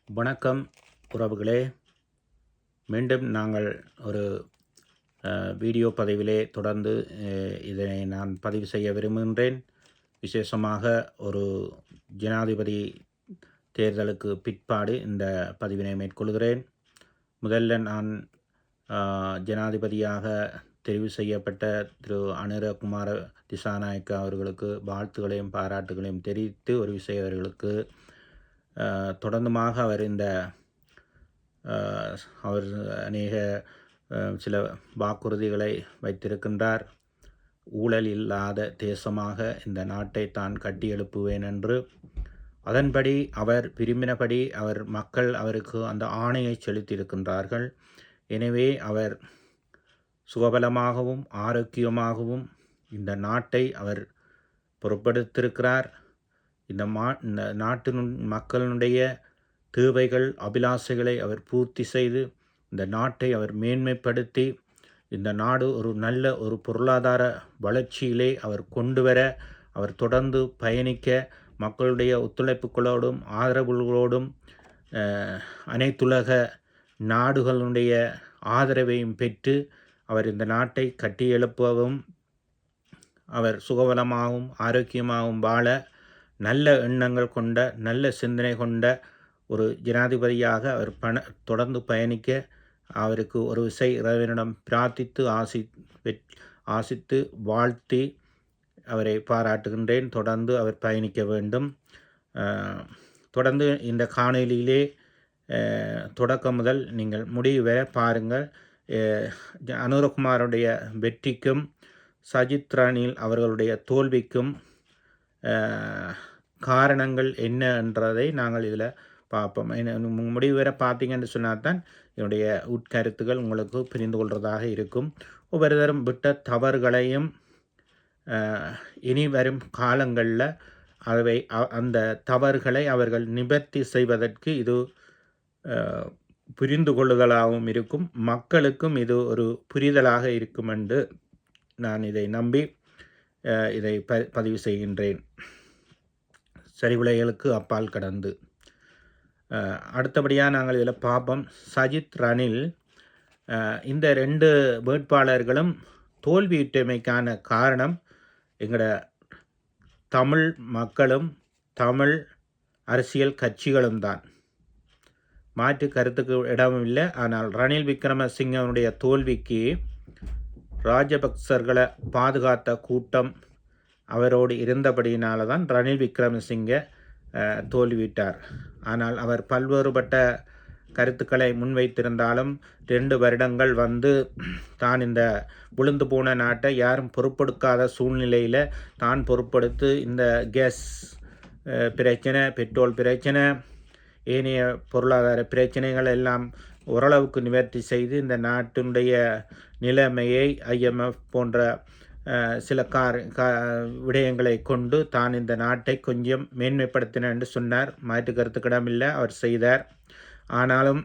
வணக்கம் உறவுகளே. மீண்டும் நாங்கள் ஒரு வீடியோ பதிவிலே தொடர்ந்து இதனை நான் பதிவு செய்ய விரும்புகின்றேன். விசேஷமாக ஒரு ஜனாதிபதி தேர்தலுக்கு பிற்பாடு இந்த பதிவினை மேற்கொள்கிறேன். முதல்ல நான் ஜனாதிபதியாக தெரிவு செய்யப்பட்ட திரு அனுரகுமார திசாநாயக்க அவர்களுக்கு வாழ்த்துக்களையும் பாராட்டுகளையும் தெரிவித்து ஒரு விஷயம் அவர்களுக்கு தொடர்ந்துமாக அவர் அநேக சில வாக்குறுதிகளை வைத்திருக்கின்றார். ஊழல் இல்லாத தேசமாக இந்த நாட்டை தான் கட்டியெழுப்புவேன் என்று. அதன்படி அவர் விரும்பினபடி மக்கள் அவருக்கு அந்த ஆணையை செலுத்தியிருக்கின்றார்கள். எனவே அவர் சுகபலமாகவும் ஆரோக்கியமாகவும் இந்த நாட்டை அவர் பொறுப்படுத்திருக்கிறார். இந்த நாட்டின் மக்களுடைய தேவைகள் அபிலாஷைகளை அவர் பூர்த்தி செய்து இந்த நாட்டை அவர் மேன்மைப்படுத்தி இந்த நாடு ஒரு நல்ல ஒரு பொருளாதார வளர்ச்சியிலே அவர் கொண்டு வர அவர் தொடர்ந்து பயணிக்க மக்களுடைய ஒத்துழைப்புகளோடும் ஆதரவுகளோடும் அனைத்துலக நாடுகளுடைய ஆதரவையும் பெற்று அவர் இந்த நாட்டை கட்டியெழுப்பவும் அவர் சுகபலமாகவும் ஆரோக்கியமாகவும் வாழ நல்ல எண்ணங்கள் கொண்ட நல்ல சிந்தனை கொண்ட ஒரு ஜனாதிபதியாக அவர் தொடர்ந்து பயணிக்க அவருக்கு ஒரு விசை இறைவனிடம் பிரார்த்தித்து ஆசித்து வாழ்த்தி அவரை பாராட்டுகின்றேன். தொடர்ந்து அவர் பயணிக்க வேண்டும். தொடர்ந்து இந்த காணொலியிலே தொடக்கம் முதல் நீங்கள் முடிவு வரை பாருங்கள். அனுரகுமாருடைய வெற்றிக்கும் சஜித் ரணில் அவர்களுடைய தோல்விக்கும் காரணங்கள் என்ன என்றதை நாங்கள் இதில் பார்ப்போம். முடிவு வரை பார்த்தீங்கன்னு சொன்னால் தான் என்னுடைய உட்கருத்துக்கள் உங்களுக்கு புரிந்து கொள்வதாக இருக்கும். ஒவ்வொருத்தரும் விட்ட தவறுகளையும் இனி வரும் காலங்களில் அந்த தவறுகளை அவர்கள் நிவர்த்தி செய்வதற்கு இது புரிந்து கொள்ளுதலாகவும் இருக்கும். மக்களுக்கும் இது ஒரு புரிதலாக இருக்கும் என்று நான் இதை நம்பி இதை பதிவு செய்கின்றேன். சரிவுலைகளுக்கு அப்பால் கடந்து அடுத்தபடியாக நாங்கள் இதில் பார்ப்போம். சஜித் ரணில் இந்த 2 வேட்பாளர்களும் தோல்வியுற்றமைக்கான காரணம் எங்களோட தமிழ் மக்களும் தமிழ் அரசியல் கட்சிகளும் தான். மாற்று கருத்துக்கு இடமும் இல்லை. ஆனால் ரணில் விக்ரமசிங்கனுடைய தோல்விக்கு ராஜபக்சர்களை பாதுகாத்த கூட்டம் அவரோடு இருந்தபடியினால தான் ரணில் விக்ரமசிங்க தோல்வியிட்டார். ஆனால் அவர் பல்வேறுபட்ட கருத்துக்களை முன்வைத்திருந்தாலும் 2 வருடங்கள் தான் இந்த விழுந்து போன நாட்டை யாரும் பொறுப்பெடுக்காத சூழ்நிலையில் தான் பொறுப்படுத்து இந்த கேஸ் பிரச்சனை, பெட்ரோல் பிரச்சனை, ஏனைய பொருளாதார பிரச்சனைகள் எல்லாம் ஓரளவுக்கு நிவர்த்தி செய்து இந்த நாட்டினுடைய நிலைமையை IMF போன்ற சில விடயங்களை கொண்டு தான் இந்த நாட்டை கொஞ்சம் மேன்மைப்படுத்தின என்று சொன்னார். மாற்று கருத்துக்கிடமில்லை, அவர் செய்தார். ஆனாலும்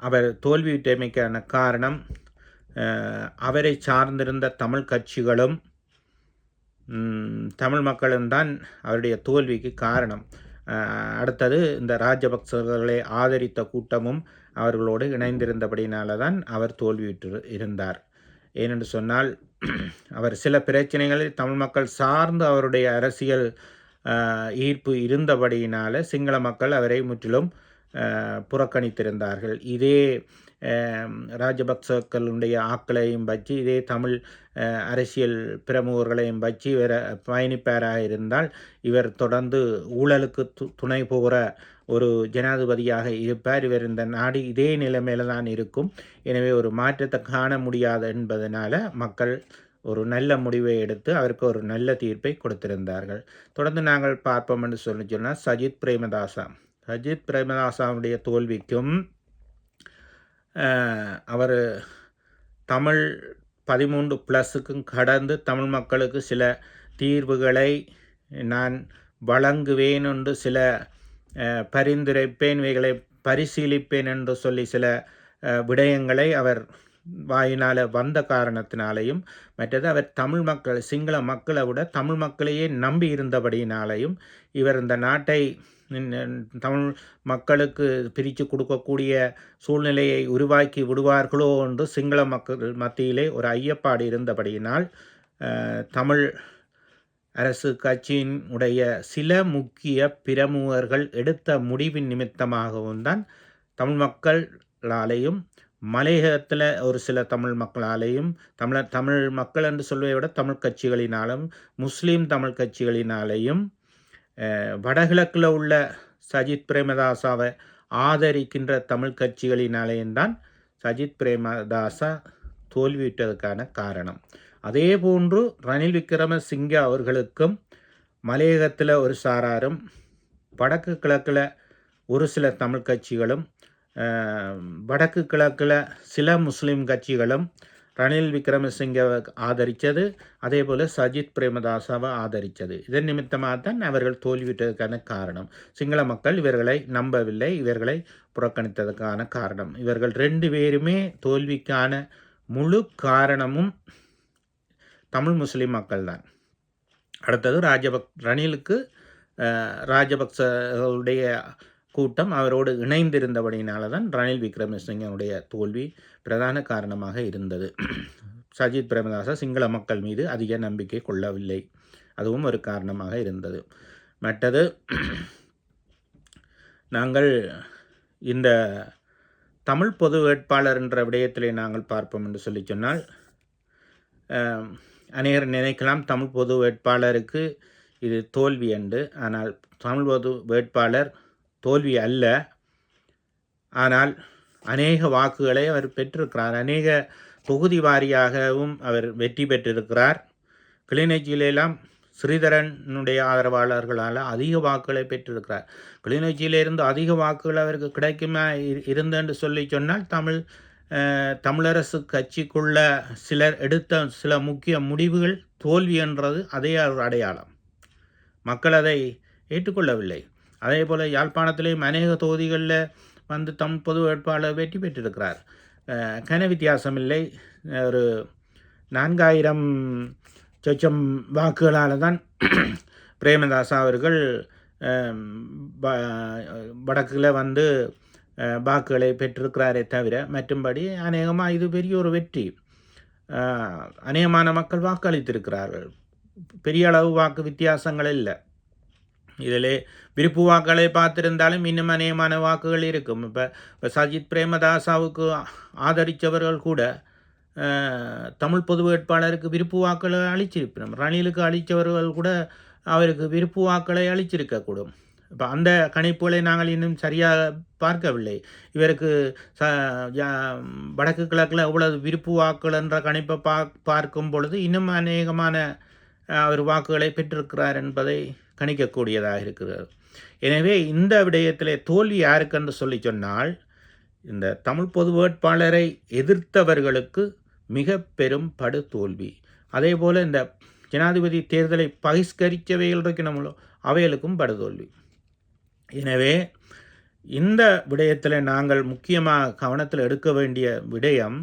அவர் தோல்வியுற்றமைக்கான காரணம் அவரை சார்ந்திருந்த தமிழ் கட்சிகளும் தமிழ் மக்களும் தான் அவருடைய தோல்விக்கு காரணம். அடுத்தது இந்த ராஜபக்சர்களை ஆதரித்த கூட்டமும் அவர்களோடு இணைந்திருந்தபடினால தான் அவர் தோல்வியுற்று இருந்தார். ஏனென்று சொன்னால் அவர் சில பிரச்சனைகளில் தமிழ் மக்கள் சார்ந்து அவருடைய அரசியல் ஈர்ப்பு இருந்தபடியினால சிங்கள மக்கள் அவரை முற்றிலும் புறக்கணித்திருந்தார்கள். இதே ராஜபக்சர்களுடைய ஆக்களையும் வச்சு இதே தமிழ் அரசியல் பிரமுகர்களையும் வச்சு இவர் பயணிப்பாராக இருந்தால் இவர் தொடர்ந்து ஊழலுக்கு துணை போகிற ஒரு ஜனாதிபதியாக இருப்பார். இவர் இந்த நாடு இதே நிலைமையில தான் இருக்கும். எனவே ஒரு மாற்றத்தை காண முடியாது என்பதனால மக்கள் ஒரு நல்ல முடிவை எடுத்து அவருக்கு ஒரு நல்ல தீர்ப்பை கொடுத்திருந்தார்கள். தொடர்ந்து நாங்கள் பார்ப்போம் என்று சொன்னால் சஜித் பிரேமதாசாவுடைய தோல்விக்கும் அவர் தமிழ் 13+ கடந்து தமிழ் மக்களுக்கு சில தீர்வுகளை நான் வழங்குவேன் என்று சில பரிந்துரைப்பேன், இவைகளை பரிசீலிப்பேன் என்று சொல்லி சில விடயங்களை அவர் வாயினால் வந்த காரணத்தினாலையும் மற்றது அவர் தமிழ் மக்கள் சிங்கள மக்களை விட தமிழ் மக்களையே நம்பி இருந்தபடியினாலையும் இவர் இந்த நாட்டை தமிழ் மக்களுக்கு பிரித்து கொடுக்கக்கூடிய சூழ்நிலையை உருவாக்கி விடுவார்களோ என்று சிங்கள மக்கள் மத்தியிலே ஒரு ஐயப்பாடு இருந்தபடியினால் தமிழ் அரசு கட்சியின் உடைய சில முக்கிய பிரமுகர்கள் எடுத்த முடிவின் நிமித்தமாகவும் தான் தமிழ் மக்களாலேயும் மலையகத்தில் ஒரு சில தமிழ் மக்களாலேயும் தமிழ் மக்கள் என்று சொல்வதை விட தமிழ் கட்சிகளினாலும் முஸ்லீம் தமிழ் கட்சிகளினாலேயும் வடகிழக்கில் உள்ள சஜித் பிரேமதாசாவை ஆதரிக்கின்ற தமிழ் கட்சிகளினாலேயும் தான் சஜித் பிரேமதாசா தோல்வியிட்டதுக்கான காரணம். அதே போன்று ரணில் விக்ரமசிங்கே அவர்களுக்கும் மலையகத்தில் ஒரு சாராரும் வடக்கு கிழக்கில் ஒரு சில தமிழ் கட்சிகளும் வடக்கு கிழக்கில் சில முஸ்லீம் கட்சிகளும் ரணில் விக்ரமசிங்கவை ஆதரித்தது, அதே போல் சஜித் பிரேமதாசாவை ஆதரித்தது. இதன் நிமித்தமாக தான் அவர்கள் தோல்வியிட்டதுக்கான காரணம். சிங்கள மக்கள் இவர்களை நம்பவில்லை, இவர்களை புறக்கணித்ததுக்கான காரணம். இவர்கள் 2 பேருமே தோல்விக்கான முழு காரணமும் தமிழ் முஸ்லீம் மக்கள் தான். அடுத்தது ரணிலுக்கு ராஜபக்சவுடைய கூட்டம் அவரோடு இணைந்திருந்தபடியினால தான் ரணில் விக்ரமசிங்கனுடைய தோல்வி பிரதான காரணமாக இருந்தது. சஜித் பிரேமதாசா சிங்கள மக்கள் மீது அதிக நம்பிக்கை கொள்ளவில்லை, அதுவும் ஒரு காரணமாக இருந்தது. மற்றது நாங்கள் இந்த தமிழ் பொது வேட்பாளர் என்ற விடயத்திலே நாங்கள் பார்ப்போம் என்று சொல்லி சொன்னால், அநேகர் நினைக்கலாம் தமிழ் பொது வேட்பாளருக்கு இது தோல்வி என்று. ஆனால் தமிழ் பொது வேட்பாளர் தோல்வி அல்ல, ஆனால் அநேக வாக்குகளை அவர் பெற்றிருக்கிறார். அநேக தொகுதி வாரியாகவும் அவர் வெற்றி பெற்றிருக்கிறார். கிளிநொச்சியிலெல்லாம் ஸ்ரீதரனுடைய ஆதரவாளர்களால் அதிக வாக்குகளை பெற்றிருக்கிறார். கிளிநொச்சியிலிருந்து அதிக வாக்குகள் அவருக்கு கிடைக்குமா இருந்தென்று சொல்லி சொன்னால் தமிழரசு கட்சிக்குள்ள சிலர் எடுத்த சில முக்கிய முடிவுகள் தோல்வி என்றது அதே அடையாளம். மக்கள் அதை ஏற்றுக்கொள்ளவில்லை. அதே போல் யாழ்ப்பாணத்திலேயும் அநேக தொகுதிகளில் வந்து தமிழ் பொது வேட்பாளர் வெற்றி பெற்றிருக்கிறார். கன வித்தியாசம் இல்லை, ஒரு 4000 சொச்சம் வாக்குகளால் தான் பிரேமதாசா அவர்கள் வடக்கில் வந்து வாக்குகளை பெற்றிருக்கிறாரே தவிர மற்றும்படி அநேகமாக இது பெரிய ஒரு வெற்றி. அநேகமான மக்கள் வாக்களித்திருக்கிறார்கள். பெரிய அளவு வாக்கு வித்தியாசங்கள் இல்லை. இதிலே விருப்பு வாக்குகளை பார்த்திருந்தாலும் இன்னும் அநேகமான வாக்குகள் இருக்கும். இப்போ சஜித் பிரேமதாசாவுக்கு ஆதரித்தவர்கள் கூட தமிழ் பொது வேட்பாளருக்கு விருப்பு வாக்களை அளிச்சிருப்பினோம். ரணிலுக்கு அளித்தவர்கள் கூட அவருக்கு விருப்பு வாக்களை அளிச்சிருக்கக்கூடும். இப்போ அந்த கணிப்புகளை நாங்கள் இன்னும் சரியாக பார்க்கவில்லை. இவருக்கு வடக்கு கிழக்கில் எவ்வளவு விருப்பு வாக்குகள் என்ற கணிப்பை பார்க்கும் பொழுது இன்னும் அநேகமான அவர் வாக்குகளை பெற்றிருக்கிறார் என்பதை கணிக்கக்கூடியதாக இருக்கிறது. எனவே இந்த விடயத்திலே தோல்வி யாருக்கென்று சொல்லி சொன்னால், இந்த தமிழ் பொது வேட்பாளரை எதிர்த்தவர்களுக்கு மிக பெரும் படு தோல்வி. அதே போல் இந்த ஜனாதிபதி தேர்தலை பகிஷ்கரித்தவைகள் இருக்கணுமோ அவைகளுக்கும் படுதோல்வி. எனவே இந்த விடயத்தில் நாங்கள் முக்கியமாக கவனத்தில் எடுக்க வேண்டிய விடயம்,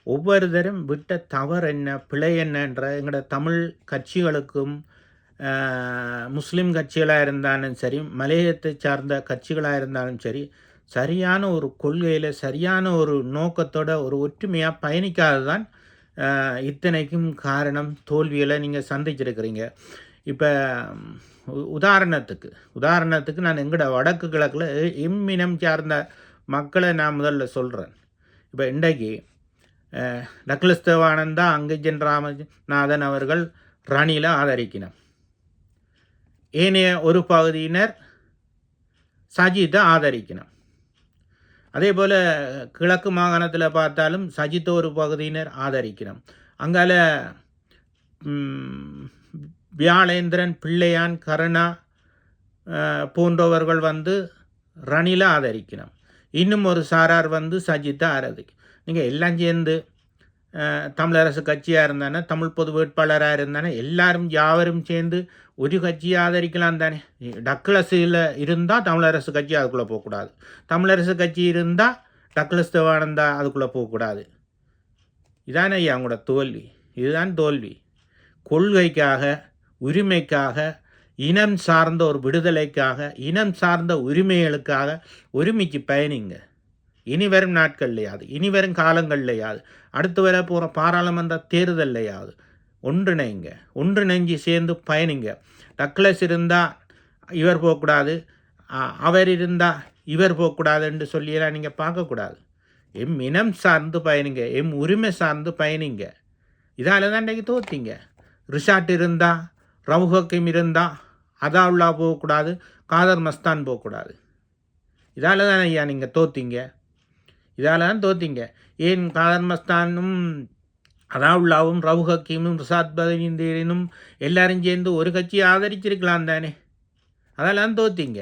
ஒவ்வொருத்தரும் விட்ட தவறு என்ன, பிழை என்ன என்ற எங்களோட தமிழ் கட்சிகளுக்கும் முஸ்லீம் கட்சிகளாக இருந்தாலும் சரி, மலையத்தை சார்ந்த கட்சிகளாக இருந்தாலும் சரி, சரியான ஒரு கொள்கையில் சரியான ஒரு நோக்கத்தோட ஒரு ஒற்றுமையாக பயணிக்காது தான் இத்தனைக்கும் காரணம். தோல்விகளை நீங்கள் சந்திச்சிருக்கிறீங்க. இப்போ உதாரணத்துக்கு நான் எங்களோட வடக்கு கிழக்கில் இம்மினம் சார்ந்த மக்களை நான் முதல்ல சொல்கிறேன். இப்போ இன்றைக்கு டக்ளஸ் தேவானந்தா, அங்கஜன் ராமநாதன் அவர்கள் ரணிலை ஆதரிக்கணும். ஏனைய ஒரு பகுதியினர் சஜித்தை ஆதரிக்கணும். அதே போல் கிழக்கு மாகாணத்தில் பார்த்தாலும் சஜித்தை ஒரு பகுதியினர் ஆதரிக்கணும். அங்கால வியாழேந்திரன், பிள்ளையான், கருணா போன்றவர்கள் வந்து ரணிலை ஆதரிக்கணும். இன்னும் ஒரு சாரார் வந்து சஜித்தை ஆதரிக்கணும். நீங்கள் எல்லாம் சேர்ந்து தமிழரசு கட்சியாக இருந்தானே, தமிழ் பொது வேட்பாளராக இருந்தானே, எல்லாரும் யாவரும் சேர்ந்து ஒரு கட்சியை ஆதரிக்கலாம் தானே. டக்ளஸில் இருந்தால் தமிழரசு கட்சி அதுக்குள்ளே போகக்கூடாது, தமிழரசு கட்சி இருந்தால் டக்ளஸ் தேவானந்தா அதுக்குள்ளே போகக்கூடாது. இதானே ஐயா அவங்களோட தோல்வி. இதுதான் தோல்வி. கொள்கைக்காக, உரிமைக்காக இனம் சார்ந்த ஒரு விடுதலைக்காக, இனம் சார்ந்த உரிமைகளுக்காக ஒருமிச்சு பயணிங்க. இனி வரும் நாட்கள்லையாவது, இனி வரும் காலங்கள்லையாவது, அடுத்து வர போகிற பாராளுமன்ற தேர்தல்லையாவது ஒன்றிணைஞ்சு சேர்ந்து பயணிங்க. டக்ளஸ் இருந்தால் இவர் போகக்கூடாது, அவர் இருந்தால் இவர் போகக்கூடாதுன்னு சொல்லியெல்லாம் நீங்கள் பார்க்கக்கூடாது. எம் இனம் சார்ந்து பயணிங்க, எம் உரிமை சார்ந்து பயணிங்க. இதால் தான் இன்றைக்கு தோற்றிங்க. ரிஷாட் இருந்தால், ரவுஃப் ஹக்கீம் இருந்தால் அதாவுல்லா போகக்கூடாது, காதர் மஸ்தான் போகக்கூடாது. இதால் தான் ஐயா நீங்கள் தோற்றிங்க. இதால் தான் தோற்றிங்க. ஏன் காதர் மஸ்தானும் அதாவுல்லாவும் ரவுஃப் ஹக்கீமும் ரிஷாத் பதினிந்தேனும் எல்லாரும் சேர்ந்து ஒரு கட்சியை ஆதரிச்சிருக்கலாம் தானே. அதால் தான் தோற்றிங்க.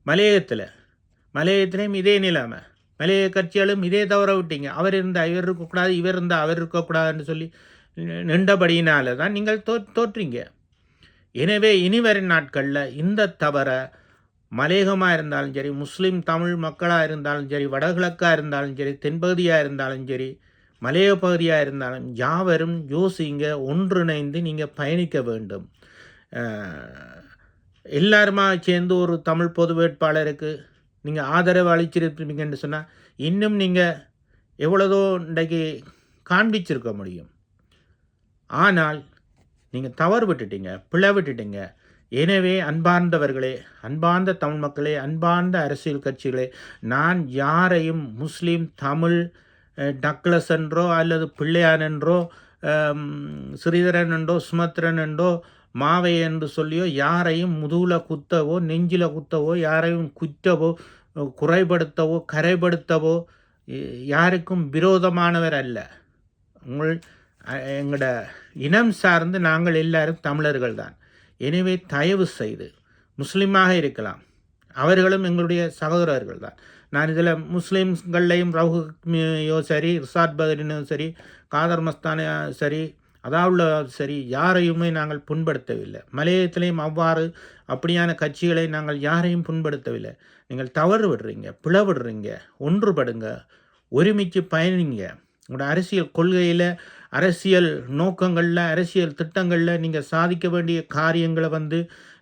மலையகத்திலையும் இதே நிலைமை. மலைய கட்சிகளும் இதே தவற விட்டீங்க. அவர் இருந்தால் இவர் இருக்கக்கூடாது, இவர் இருந்தால் அவர் இருக்கக்கூடாதுன்னு சொல்லி நின்றபடியினால தான் நீங்கள் தோற்றீங்க. எனவே இனி வரும் நாட்களில் இந்த தவற மலையகமாக இருந்தாலும் சரி, முஸ்லீம் தமிழ் மக்களாக இருந்தாலும் சரி, வடகிழக்காக இருந்தாலும் சரி, தென்பகுதியாக இருந்தாலும் சரி, மலைய பகுதியாக இருந்தாலும் யாவரும் யோசிங்க, ஒன்றிணைந்து நீங்கள் பயணிக்க வேண்டும். எல்லாருமா சேர்ந்து ஒரு தமிழ் பொது வேட்பாளருக்கு நீங்கள் ஆதரவு அளிச்சிருப்பீங்கன்னு சொன்னால் இன்னும் நீங்கள் எவ்வளதோ இன்றைக்கு காண்பிச்சிருக்க முடியும். ஆனால் நீங்கள் தவறு விட்டுட்டீங்க, பிழை விட்டுட்டீங்க. எனவே அன்பார்ந்தவர்களே, அன்பார்ந்த தமிழ் மக்களே, அன்பார்ந்த அரசியல் கட்சிகளே, நான் யாரையும் முஸ்லீம் தமிழ் டக்ளஸ் என்றோ அல்லது பிள்ளையான் என்றோ ஸ்ரீதரன் என்றோ சுமத்ரன் என்றோ மாவை என்று சொல்லியோ யாரையும் முதுகில் குத்தவோ நெஞ்சில் குத்தவோ யாரையும் குற்றவோ குறைபடுத்தவோ கரைப்படுத்தவோ யாருக்கும் விரோதமானவர் அல்ல. எங்களோட இனம் சார்ந்து நாங்கள் எல்லாரும் தமிழர்கள் தான். எனவே தயவு செய்து முஸ்லீமாக இருக்கலாம், அவர்களும் எங்களுடைய சகோதரர்கள் தான். நான் இதில் முஸ்லீம்கள்லையும் ரவுஃபோ சரி, ரிஷாத் பதினும் சரி, காதர் மஸ்தானே சரி, அதாவுள்ள சரி, யாரையுமே நாங்கள் புண்படுத்தவில்லை. மலையத்திலையும் அவ்வாறு அப்படியான கட்சிகளை நாங்கள் யாரையும் புண்படுத்தவில்லை. நீங்கள் தவறு விடுறீங்க, பிளவிடுறீங்க. ஒன்றுபடுங்க, ஒருமிச்சு பயணிங்க. உங்களோட அரசியல் கொள்கையில், அரசியல் நோக்கங்களில், அரசியல் திட்டங்களில் நீங்கள் சாதிக்க வேண்டிய காரியங்களை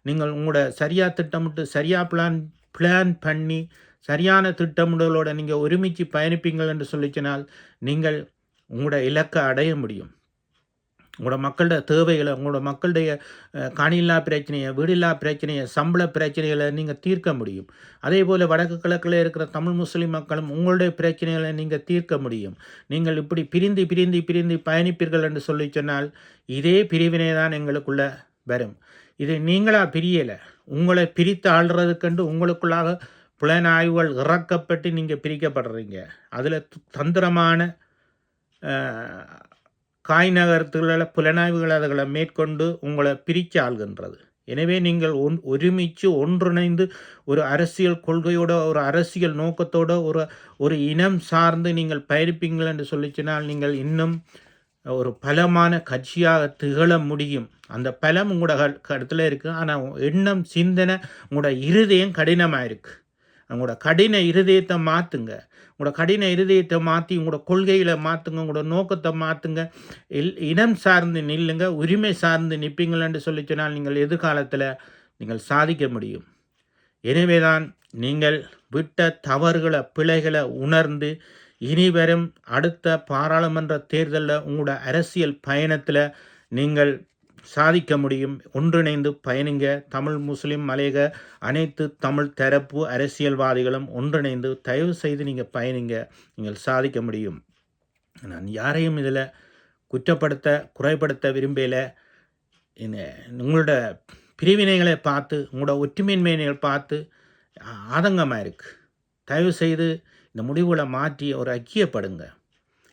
நீங்கள் உங்களோட சரியாக திட்டமிட்டு சரியாக பிளான் பண்ணி சரியான திட்டமிடலோடு நீங்கள் ஒருமிச்சு பயணிப்பீங்கள் என்று சொல்லிச்சினால் நீங்கள் உங்களோட இலக்கை அடைய முடியும். உங்களோட மக்களோட தேவைகளை, உங்களோட மக்களுடைய காணியில்லா பிரச்சனையை, வீடில்லா பிரச்சனையை, சம்பள பிரச்சனைகளை நீங்கள் தீர்க்க முடியும். அதே போல் வடக்கு கிழக்கில் இருக்கிற தமிழ் முஸ்லீம் மக்களும் உங்களுடைய பிரச்சனைகளை நீங்கள் தீர்க்க முடியும். நீங்கள் இப்படி பிரிந்து பயணிப்பீர்கள் என்று சொல்லி சொன்னால் இதே பிரிவினை தான் எங்களுக்குள்ளே வரும். இது நீங்களாக பிரியலை, உங்களை பிரித்து ஆள்றதுக்கென்று உங்களுக்குள்ளாக புலனாய்வுகள் இறக்கப்பட்டு நீங்கள் பிரிக்கப்படுறீங்க. அதில் தந்திரமான காய் நகரத்துகளில் புலனாய்வுகள் அதுகளை மேற்கொண்டு உங்களை பிரித்து ஆள்கின்றது. எனவே நீங்கள் ஒருமிச்சு ஒன்றிணைந்து ஒரு அரசியல் கொள்கையோட, ஒரு அரசியல் நோக்கத்தோட, ஒரு இனம் சார்ந்து நீங்கள் பயணிப்பீங்கள் என்று சொல்லிச்சினால் நீங்கள் இன்னும் ஒரு பலமான கட்சியாக திகழ முடியும். அந்த பலம் உங்களோட இடத்துல இருக்குது. ஆனால் எண்ணம், சிந்தனை, உங்களோட இருதயம் கடினமாக இருக்குது. உங்களோட கடின இருதயத்தை மாற்றுங்க. உங்களோட கடின இருதயத்தை மாற்றி உங்களோட கொள்கைகளை மாற்றுங்க, உங்களோட நோக்கத்தை மாற்றுங்க. இனம் சார்ந்து நில்லுங்க, உரிமை சார்ந்து நிற்பீங்களென்று சொல்லி சொன்னால் நீங்கள் எதிர்காலத்தில் நீங்கள் சாதிக்க முடியும். எனவே தான் நீங்கள் விட்ட தவறுகளை, பிழைகளை உணர்ந்து இனி வரும் அடுத்த பாராளுமன்ற தேர்தலில் உங்களோட அரசியல் பயணத்தில் நீங்கள் சாதிக்க முடியும். ஒன்றிணைந்து பயணிங்க. தமிழ் முஸ்லீம் மலையக அனைத்து தமிழ் தரப்பு அரசியல்வாதிகளும் ஒன்றிணைந்து தயவு செய்து நீங்கள் பயணிங்க, நீங்கள் சாதிக்க முடியும். நான் யாரையும் இதில் குறைப்படுத்த விரும்பல. உங்களோட பிரிவினைகளை பார்த்து, உங்களோட ஒற்றுமையின்மையை பார்த்து ஆதங்கமாக இருக்குது. தயவு செய்து இந்த முடிவுகளை மாற்றி ஒரு ஐக்கியப்படுங்க,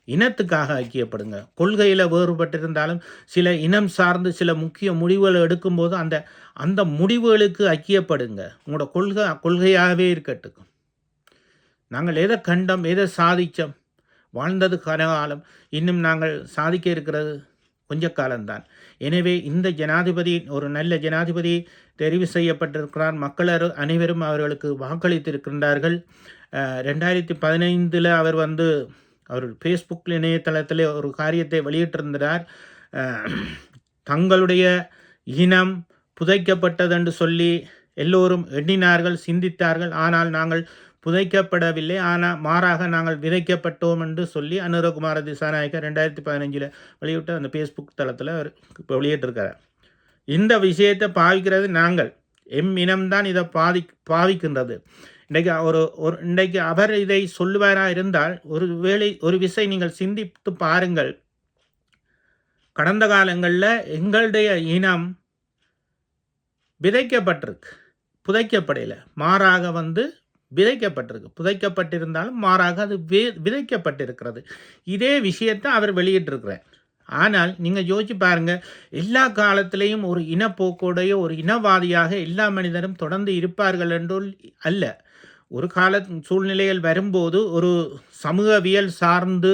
இனத்துக்காக ஐக்கியப்படுங்க. கொள்கையில் வேறுபட்டிருந்தாலும் சில இனம் சார்ந்து சில முக்கிய முடிவுகளை எடுக்கும்போது அந்த முடிவுகளுக்கு ஐக்கியப்படுங்க. உங்களோட கொள்கையாகவே இருக்கட்டும். நாங்கள் எதை கண்டோம், எதை சாதித்தோம், வாழ்ந்தது கனகாலம், இன்னும் நாங்கள் சாதிக்க இருக்கிறது கொஞ்ச காலம்தான். எனவே இந்த ஜனாதிபதி ஒரு நல்ல ஜனாதிபதி தெரிவு செய்யப்பட்டிருக்கிறார். மக்கள் அனைவரும் அவர்களுக்கு வாக்களித்திருக்கின்றார்கள். 2015 அவர் ஃபேஸ்புக் இணையதளத்தில் ஒரு காரியத்தை வெளியிட்டிருந்தார். தங்களுடைய இனம், புதைக்கப்பட்டதென்று சொல்லி எல்லோரும் எண்ணினார்கள், சிந்தித்தார்கள். ஆனால் நாங்கள் புதைக்கப்படவில்லை, ஆனால் மாறாக நாங்கள் விதைக்கப்பட்டோம் என்று சொல்லி அனுரகுமார திசாநாயக்க 2015 வெளியிட்ட அந்த ஃபேஸ்புக் தளத்தில் அவர் இப்போ வெளியிட்டிருக்கிறார். இந்த விஷயத்தை பாவிக்கிறது நாங்கள், இனம்தான் இதை பாவிக்கின்றது. இன்றைக்கு அவர் இதை சொல்லுவாராக இருந்தால் ஒரு விஷயம் நீங்கள் சிந்தித்து பாருங்கள். கடந்த காலங்களில் எங்களுடைய இனம் விதைக்கப்பட்டிருக்கு, புதைக்கப்படையில். மாறாக விதைக்கப்பட்டிருக்கு. புதைக்கப்பட்டிருந்தாலும் மாறாக அது விதைக்கப்பட்டிருக்கிறது. இதே விஷயத்தை அவர் வெளியிட்டிருக்கிறார். ஆனால் நீங்கள் யோசிச்சு பாருங்கள், எல்லா காலத்திலையும் ஒரு இனப்போக்கோடைய ஒரு இனவாதியாக எல்லா மனிதரும் தொடர்ந்து இருப்பார்கள் என்றோ அல்ல. ஒரு கால சூழ்நிலைகள் வரும்போது ஒரு சமூகவியல் சார்ந்து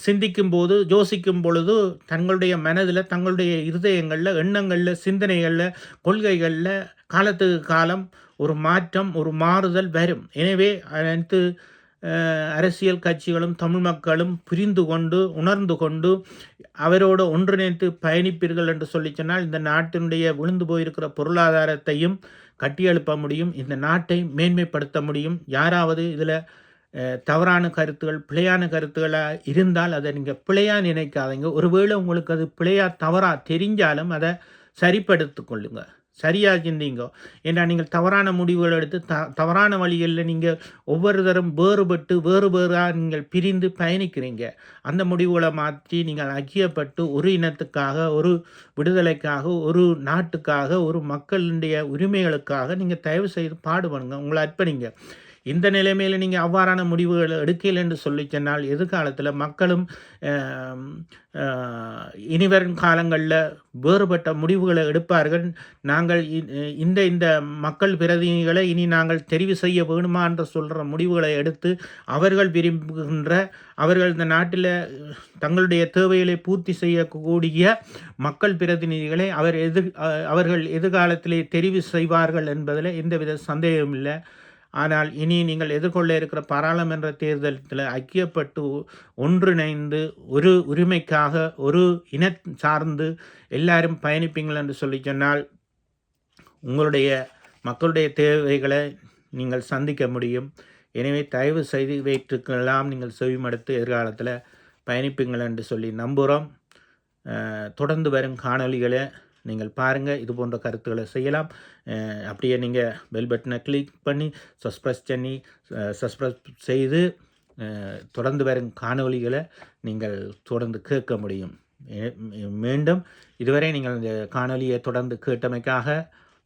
சிந்திக்கும் போது, யோசிக்கும் பொழுது தங்களுடைய மனதில், தங்களுடைய இருதயங்களில், எண்ணங்களில், சிந்தனைகளில், கொள்கைகளில் காலத்துக்கு காலம் ஒரு மாற்றம், ஒரு மாறுதல் வரும். எனவே அனைத்து அரசியல் கட்சிகளும் தமிழ் மக்களும் புரிந்து கொண்டு, உணர்ந்து கொண்டு அவரோடு ஒன்றிணைத்து பயணிப்பீர்கள் என்று சொல்லி சொன்னால் இந்த நாட்டினுடைய விழுந்து போயிருக்கிற பொருளாதாரத்தையும் கட்டியெழுப்ப முடியும், இந்த நாட்டை மேன்மைப்படுத்த முடியும். யாராவது இதில் தவறான கருத்துகள், பிழையான கருத்துக்களாக இருந்தால் அதை நீங்கள் பிழையாக நினைக்காதீங்க. ஒருவேளை உங்களுக்கு அது பிழையாக தவறாக தெரிஞ்சாலும் அதை சரிப்படுத்தி கொள்ளுங்க, சரியாக சிந்திங்க. ஏன்னா நீங்கள் தவறான முடிவுகள் எடுத்து தவறான வழிகளில் நீங்கள் ஒவ்வொருத்தரும் வேறுபட்டு வேறாக நீங்கள் பிரிந்து பயணிக்கிறீங்க. அந்த முடிவுகளை மாற்றி நீங்கள் ஐக்கியப்பட்டு ஒரு இனத்துக்காக, ஒரு விடுதலைக்காக, ஒரு நாட்டுக்காக, ஒரு மக்களுடைய உரிமைகளுக்காக நீங்கள் தயவு செய்து பாடுபடுங்க, உங்களை அர்ப்பணிங்க. இந்த நிலைமையில் நீங்கள் அவ்வாறான முடிவுகளை எடுக்கல என்று சொல்லி சொன்னால் எதிர்காலத்தில் மக்களும் இனிவரும் காலங்களில் வேறுபட்ட முடிவுகளை எடுப்பார்கள். நாங்கள் இந்த மக்கள் பிரதிநிதிகளை இனி நாங்கள் தெரிவு செய்ய வேணுமா என்று சொல்கிற முடிவுகளை எடுத்து அவர்கள் விரும்புகின்ற, அவர்கள் இந்த நாட்டில் தங்களுடைய தேவைகளை பூர்த்தி செய்யக்கூடிய மக்கள் பிரதிநிதிகளை அவர்கள் எதிர்காலத்திலே தெரிவு செய்வார்கள் என்பதில் எந்தவித சந்தேகமும் இல்லை. ஆனால் இனி நீங்கள் எதிர்கொள்ள இருக்கிற பாராளுமன்ற தேர்தலில் ஐக்கியப்பட்டு ஒன்றிணைந்து ஒரு உரிமைக்காக, ஒரு இன சார்ந்து எல்லாரும் பயணிப்பீங்கள் என்று சொல்லி சொன்னால் உங்களுடைய மக்களுடைய தேவைகளை நீங்கள் சந்திக்க முடியும். எனவே தயவு செய்து இவற்றுக்கெல்லாம் நீங்கள் செவிமடுத்து எதிர்காலத்தில் பயணிப்பீங்கள் என்று சொல்லி நம்புகிறோம். தொடர்ந்து வரும் காணொலிகளை நீங்கள் பாருங்கள், இது போன்ற கருத்துக்களை செய்யலாம். அப்படியே நீங்கள் பெல் பட்டனை கிளிக் பண்ணி சப்ஸ்கிரைப் செய்து தொடர்ந்து வரும் காணொலிகளை நீங்கள் தொடர்ந்து கேட்க முடியும். மீண்டும் இதுவரை நீங்கள் இந்த காணொலியை தொடர்ந்து கேட்டமைக்காக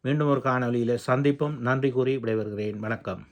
மீண்டும் ஒரு காணொலியில் சந்திப்போம். நன்றி கூறி விடைபெறுகிறேன். வணக்கம்.